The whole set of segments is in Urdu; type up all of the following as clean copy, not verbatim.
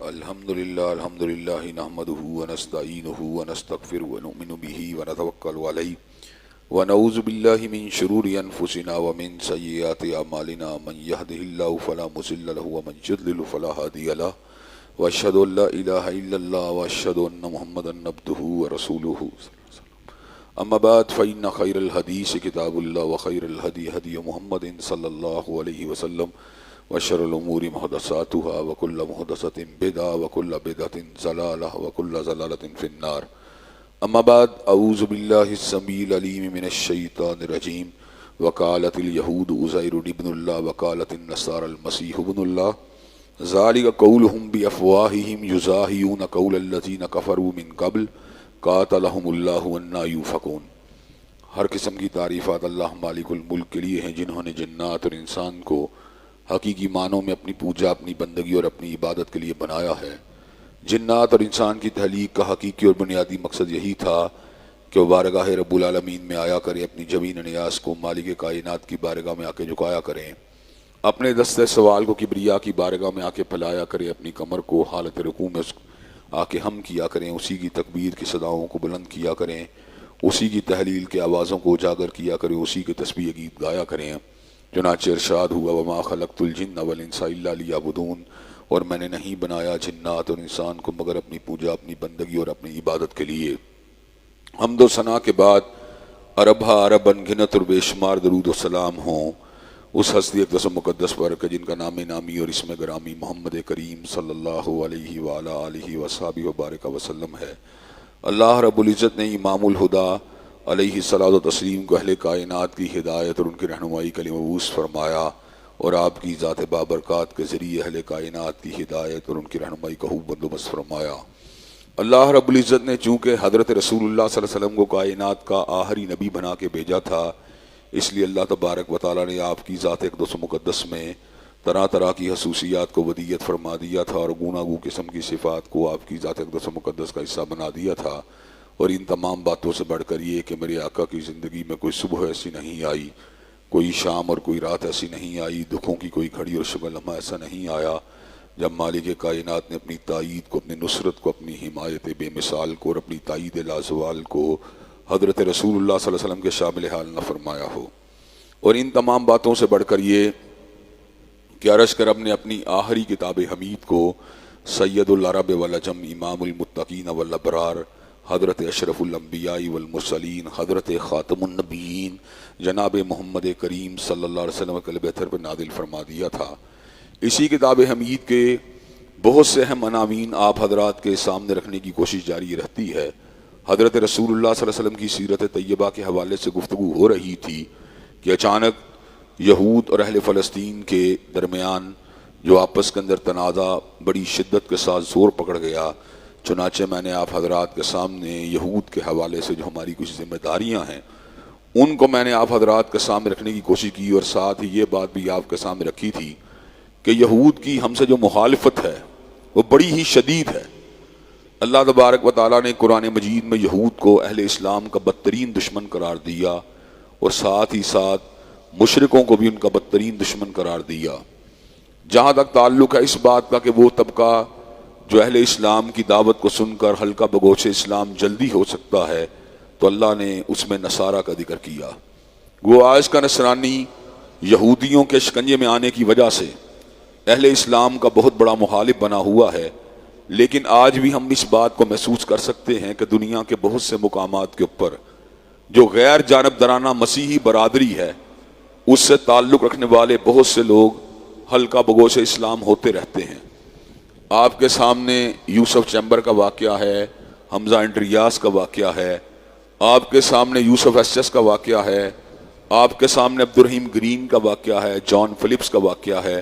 الحمد للہ نحمده ونستعینه ونستغفره ونؤمن به ونتوکل علیہ ونعوذ باللہ من شرور انفسنا ومن سیئات اعمالنا من يهده الله فلا مضل له ومن يضلل فلا هادي له واشهد ان لا اله الا الله واشهد ان محمدا عبده ورسوله اما بعد فإن خير الحديث كتاب الله وخير الهدي هدي محمد صلى الله عليه وسلم وشر الأمور محدثاتها وكل محدثة بدعة وكل بدعة ضلالة وكل ضلالة في النار. أما بعد أعوذ بالله السميع العليم من الشيطان الرجيم. وقالت اليهود عزير ابن الله وقالت النصارى المسيح ابن الله ذلك قولهم بأفواههم يضاهئون قول الذين كفروا من قبل قاتلهم الله أنى يؤفكون. ہر قسم کی تعریفات اللہ مالک الملک کے لیے ہیں جنہوں نے جنات اور انسان کو حقیقی معنوں میں اپنی پوجا، اپنی بندگی اور اپنی عبادت کے لیے بنایا ہے۔ جنات اور انسان کی تخلیق کا حقیقی اور بنیادی مقصد یہی تھا کہ وہ بارگاہ رب العالمین میں آیا کریں، اپنی جبین نیاز کو مالک کائنات کی بارگاہ میں آ کے جھکایا کریں، اپنے دست سوال کو کبریا کی بارگاہ میں آ کے پھیلایا کریں، اپنی کمر کو حالت رکوع میں آ کے ہم کیا کریں، اسی کی تکبیر کی صداؤں کو بلند کیا کریں، اسی کی تحلیل کے آوازوں کو اجاگر کیا کریں، اسی کے تسبیح گیت گایا کریں۔ چنانچہ ارشاد ہوا وما خلقت الجن والانس الا لیعبدون، اور میں نے نہیں بنایا جنات اور انسان کو مگر اپنی پوجا، اپنی بندگی اور اپنی عبادت کے لیے۔ حمد و ثنا کے بعد اربہ ارب انگنت اور بے شمار درود و سلام ہوں اس ہستی اقدس و مقدس پر کہ جن کا نام نامی اور اسم گرامی محمد کریم صلی اللہ علیہ وآلہ آلہ وصحبہ وبارک وسلم ہے۔ اللہ رب العزت نے امام الہدیٰ علیہ الصلاۃ و تسلیم کو اہل کائنات کی ہدایت اور ان کی رہنمائی کے لیے مبعوث فرمایا، اور آپ کی ذات بابرکات کے ذریعے اہل کائنات کی ہدایت اور ان کی رہنمائی کا خوب بندوبست فرمایا۔ اللہ رب العزت نے چونکہ حضرت رسول اللہ صلی اللہ علیہ وسلم کو کائنات کا آخری نبی بنا کے بھیجا تھا، اس لیے اللہ تبارک و تعالیٰ نے آپ کی ذات اقدس و مقدس میں طرح طرح کی خصوصیات کو ودیت فرما دیا تھا، اور گوناگو قسم کی صفات کو آپ کی ذات اقدس و مقدس کا حصہ بنا دیا تھا۔ اور ان تمام باتوں سے بڑھ کر یہ کہ میرے آقا کی زندگی میں کوئی صبح ایسی نہیں آئی، کوئی شام اور کوئی رات ایسی نہیں آئی، دکھوں کی کوئی گھڑی اور شب لمحہ ایسا نہیں آیا جب مالک کائنات نے اپنی تائید کو، اپنی نصرت کو، اپنی حمایت بے مثال کو اور اپنی تائید لازوال کو حضرت رسول اللہ صلی اللہ علیہ وسلم کے شامل حال نہ فرمایا ہو۔ اور ان تمام باتوں سے بڑھ کر یہ کہ عرش کرم نے اپنی آخری کتاب حمید کو سید العرب والعجم امام المتقین والابرار حضرت اشرف الانبیاء والمرسلین حضرت خاتم النبیین جناب محمد کریم صلی اللہ علیہ وسلم کے بہتر پر نازل فرما دیا تھا۔ اسی کتاب حمید کے بہت سے اہم عناوین آپ حضرات کے سامنے رکھنے کی کوشش جاری رہتی ہے۔ حضرت رسول اللہ صلی اللہ علیہ وسلم کی سیرت طیبہ کے حوالے سے گفتگو ہو رہی تھی کہ اچانک یہود اور اہل فلسطین کے درمیان جو آپس کے اندر تنازع بڑی شدت کے ساتھ زور پکڑ گیا۔ چنانچہ میں نے آپ حضرات کے سامنے یہود کے حوالے سے جو ہماری کچھ ذمہ داریاں ہیں ان کو میں نے آپ حضرات کے سامنے رکھنے کی کوشش کی، اور ساتھ ہی یہ بات بھی آپ کے سامنے رکھی تھی کہ یہود کی ہم سے جو مخالفت ہے وہ بڑی ہی شدید ہے۔ اللہ تبارک و تعالیٰ نے قرآن مجید میں یہود کو اہل اسلام کا بدترین دشمن قرار دیا، اور ساتھ ہی ساتھ مشرکوں کو بھی ان کا بدترین دشمن قرار دیا۔ جہاں تک تعلق ہے اس بات کا کہ وہ طبقہ جو اہل اسلام کی دعوت کو سن کر حلقہ بگوش اسلام جلدی ہو سکتا ہے، تو اللہ نے اس میں نصارہ کا ذکر کیا۔ وہ آج کا نصرانی یہودیوں کے شکنجے میں آنے کی وجہ سے اہل اسلام کا بہت بڑا مخالف بنا ہوا ہے، لیکن آج بھی ہم اس بات کو محسوس کر سکتے ہیں کہ دنیا کے بہت سے مقامات کے اوپر جو غیر جانبدارانہ مسیحی برادری ہے اس سے تعلق رکھنے والے بہت سے لوگ حلقہ بگوش اسلام ہوتے رہتے ہیں۔ آپ کے سامنے یوسف چیمبر کا واقعہ ہے، حمزہ انڈریاس کا واقعہ ہے، آپ کے سامنے یوسف ایسچس کا واقعہ ہے، آپ کے سامنے عبد الرحیم گرین کا واقعہ ہے، جان فلپس کا واقعہ ہے،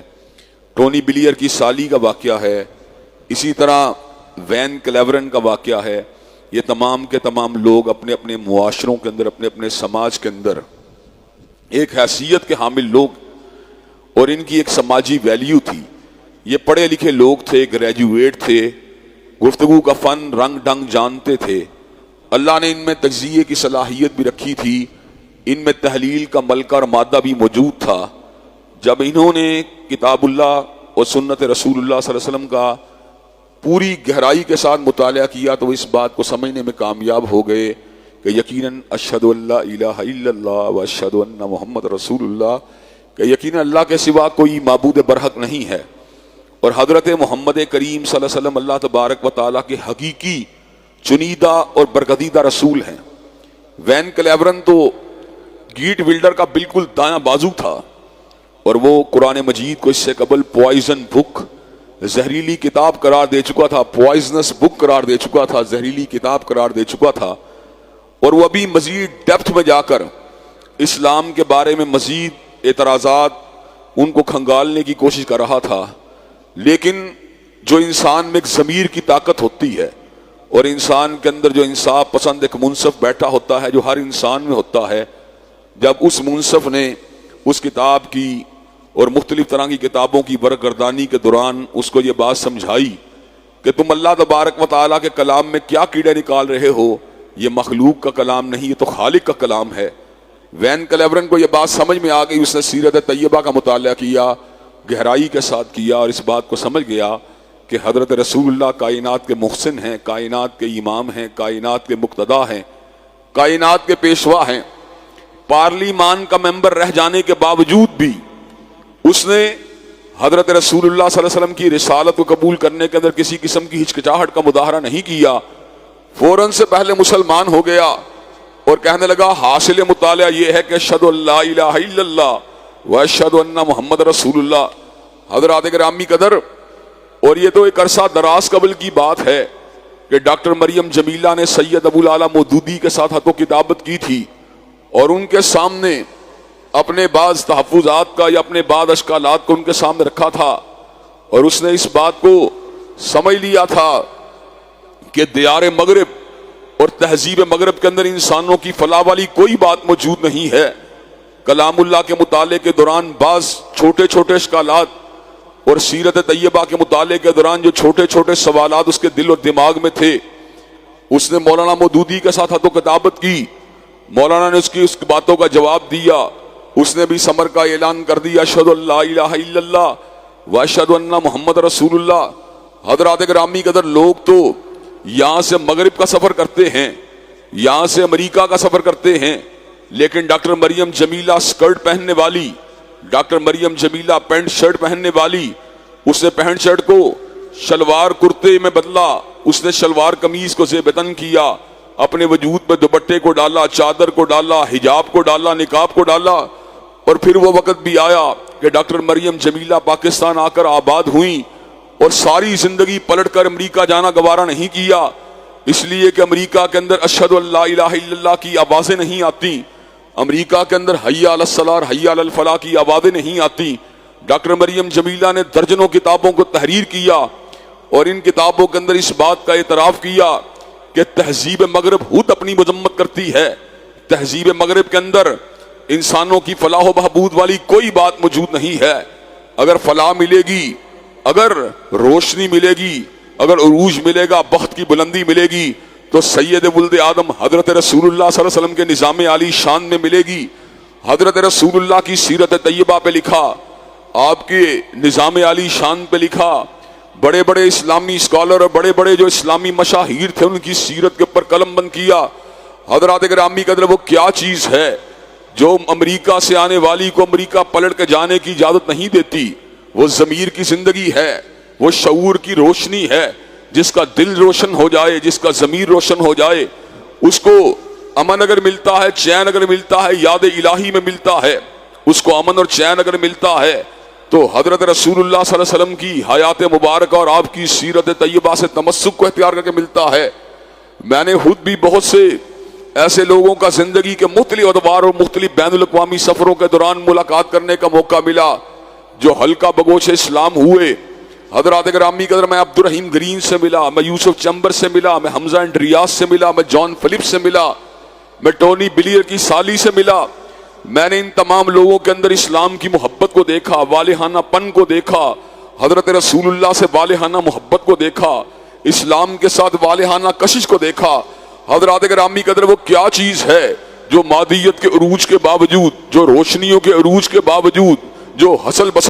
ٹونی بلیئر کی سالی کا واقعہ ہے، اسی طرح وین کلیورن کا واقعہ ہے۔ یہ تمام کے تمام لوگ اپنے اپنے معاشروں کے اندر، اپنے اپنے سماج کے اندر ایک حیثیت کے حامل لوگ، اور ان کی ایک سماجی ویلیو تھی۔ یہ پڑھے لکھے لوگ تھے، گریجویٹ تھے، گفتگو کا فن رنگ ڈنگ جانتے تھے۔ اللہ نے ان میں تجزیے کی صلاحیت بھی رکھی تھی، ان میں تحلیل کا ملکہ اور مادہ بھی موجود تھا۔ جب انہوں نے کتاب اللہ اور سنت رسول اللہ صلی اللہ علیہ وسلم کا پوری گہرائی کے ساتھ مطالعہ کیا تو اس بات کو سمجھنے میں کامیاب ہو گئے کہ یقیناً اشہد ان لا الہ الا اللہ و اشہد ان محمد رسول اللہ، کہ یقیناً اللہ کے سوا کوئی معبود برحق نہیں ہے، اور حضرت محمد کریم صلی اللہ علیہ وسلم اللہ تبارک و تعالیٰ کے حقیقی چنیدہ اور برگزیدہ رسول ہیں۔ وین کلیورن تو گیٹ ولڈر کا بالکل دایاں بازو تھا، اور وہ قرآن مجید کو اس سے قبل پوائزن بک، زہریلی کتاب قرار دے چکا تھا، پوائزنس بک قرار دے چکا تھا، زہریلی کتاب قرار دے چکا تھا، اور وہ ابھی مزید ڈیپتھ میں جا کر اسلام کے بارے میں مزید اعتراضات ان کو کھنگالنے کی کوشش کر رہا تھا۔ لیکن جو انسان میں ایک ضمیر کی طاقت ہوتی ہے، اور انسان کے اندر جو انصاف پسند ایک منصف بیٹھا ہوتا ہے جو ہر انسان میں ہوتا ہے، جب اس منصف نے اس کتاب کی اور مختلف طرح کی کتابوں کی برگردانی کے دوران اس کو یہ بات سمجھائی کہ تم اللہ تبارک و تعالیٰ کے کلام میں کیا کیڑے نکال رہے ہو، یہ مخلوق کا کلام نہیں، یہ تو خالق کا کلام ہے۔ وین کلیورن کو یہ بات سمجھ میں آ گئی، اس نے سیرت طیبہ کا مطالعہ کیا، گہرائی کے ساتھ کیا، اور اس بات کو سمجھ گیا کہ حضرت رسول اللہ کائنات کے محسن ہیں، کائنات کے امام ہیں، کائنات کے مقتدا ہیں، کائنات کے پیشوا ہیں۔ پارلیمان کا ممبر رہ جانے کے باوجود بھی اس نے حضرت رسول اللہ صلی اللہ علیہ وسلم کی رسالت کو قبول کرنے کے اندر کسی قسم کی ہچکچاہٹ کا مظاہرہ نہیں کیا، فوراً سے پہلے مسلمان ہو گیا اور کہنے لگا حاصل مطالعہ یہ ہے کہ اشہد ان لا الہ الا اللہ و اشہد ان محمد رسول اللہ۔ حضرات گرامی قدر، اور یہ تو ایک عرصہ دراز قبل کی بات ہے کہ ڈاکٹر مریم جمیلہ نے سید ابو الاعلیٰ مودودی کے ساتھ ہاتھوں کتابت کی تھی، اور ان کے سامنے اپنے بعض تحفظات کا یا اپنے بعض اشکالات کو ان کے سامنے رکھا تھا، اور اس نے اس بات کو سمجھ لیا تھا کہ دیار مغرب اور تہذیب مغرب کے اندر انسانوں کی فلاح والی کوئی بات موجود نہیں ہے۔ کلام اللہ کے مطالعے کے دوران بعض چھوٹے چھوٹے اشکالات اور سیرت طیبہ کے مطالعے کے دوران جو چھوٹے چھوٹے سوالات اس کے دل اور دماغ میں تھے، اس نے مولانا مودودی کے ساتھ ہاتھوں کتابت کی، مولانا نے اس باتوں کا جواب دیا، اس نے بھی سمر کا اعلان کر دیا اشہد ان لا الہ الا اللہ و اشہد ان محمد رسول اللہ۔ حضرات گرامی قدر، لوگ تو یہاں سے مغرب کا سفر کرتے ہیں، یہاں سے امریکہ کا سفر کرتے ہیں، لیکن ڈاکٹر مریم جمیلہ سکرٹ پہننے والی، ڈاکٹر مریم جمیلہ پینٹ شرٹ پہننے والی، اس نے پینٹ شرٹ کو شلوار کرتے میں بدلا، اس نے شلوار قمیض کو زیب تن کیا، اپنے وجود میں دوپٹے کو ڈالا، چادر کو ڈالا، حجاب کو ڈالا، نقاب کو ڈالا، اور پھر وہ وقت بھی آیا کہ ڈاکٹر مریم جمیلہ پاکستان آ کر آباد ہوئیں، اور ساری زندگی پلٹ کر امریکہ جانا گوارا نہیں کیا، اس لیے کہ امریکہ کے اندر اشہد ان لا الہ الا اللہ کی آوازیں نہیں آتی، امریکہ کے اندر حی علی الصلاۃ اور حی علی الفلاح کی آوازیں نہیں آتی۔ ڈاکٹر مریم جمیلہ نے درجنوں کتابوں کو تحریر کیا، اور ان کتابوں کے اندر اس بات کا اعتراف کیا کہ تہذیب مغرب خود اپنی مذمت کرتی ہے، تہذیب مغرب کے اندر انسانوں کی فلاح و بہبود والی کوئی بات موجود نہیں ہے۔ اگر فلاح ملے گی، اگر روشنی ملے گی، اگر عروج ملے گا، بخت کی بلندی ملے گی، تو سید ولد آدم حضرت رسول اللہ صلی اللہ علیہ وسلم کے نظام عالی شان میں ملے گی۔ حضرت رسول اللہ کی سیرت طیبہ پہ لکھا، آپ کے نظام عالی شان پہ لکھا، بڑے بڑے اسلامی اسکالر اور بڑے بڑے جو اسلامی مشاہیر تھے ان کی سیرت کے اوپر قلم بند کیا۔ حضرات گرامی قدر، وہ کیا چیز ہے جو امریکہ سے آنے والی کو امریکہ پلٹ کے جانے کی اجازت نہیں دیتی؟ وہ ضمیر کی زندگی ہے، وہ شعور کی روشنی ہے۔ جس کا دل روشن ہو جائے، جس کا ضمیر روشن ہو جائے، اس کو امن اگر ملتا ہے، چین اگر ملتا ہے، یاد الہی میں ملتا ہے، اس کو امن اور چین اگر ملتا ہے تو حضرت رسول اللہ صلی اللہ علیہ وسلم کی حیات مبارکہ اور آپ کی سیرت طیبہ سے تمسک کو اختیار کر کے ملتا ہے۔ میں نے خود بھی بہت سے ایسے لوگوں کا زندگی کے مختلف ادوار اور مختلف بین الاقوامی سفروں کے دوران ملاقات کرنے کا موقع ملا، جو حلقہ بگوش اسلام ہوئے۔ حضرات گرامی قدر، میں عبد الرحیم گرین سے ملا، میں یوسف چمبر سے ملا، میں حمزہ انڈریاس سے ملا، میں جان فلپ سے ملا، میں ٹونی بلیئر کی سالی سے ملا۔ میں نے ان تمام لوگوں کے اندر اسلام کی محبت کو دیکھا، والہانہ پن کو دیکھا، حضرت رسول اللہ سے والہانہ محبت کو دیکھا، اسلام کے ساتھ والہانہ کشش کو دیکھا۔ حضرات گرامی قدر، وہ کیا چیز ہے جو مادیت کے عروج کے باوجود، جو روشنیوں کے عروج کے باوجود، جو حسل بسل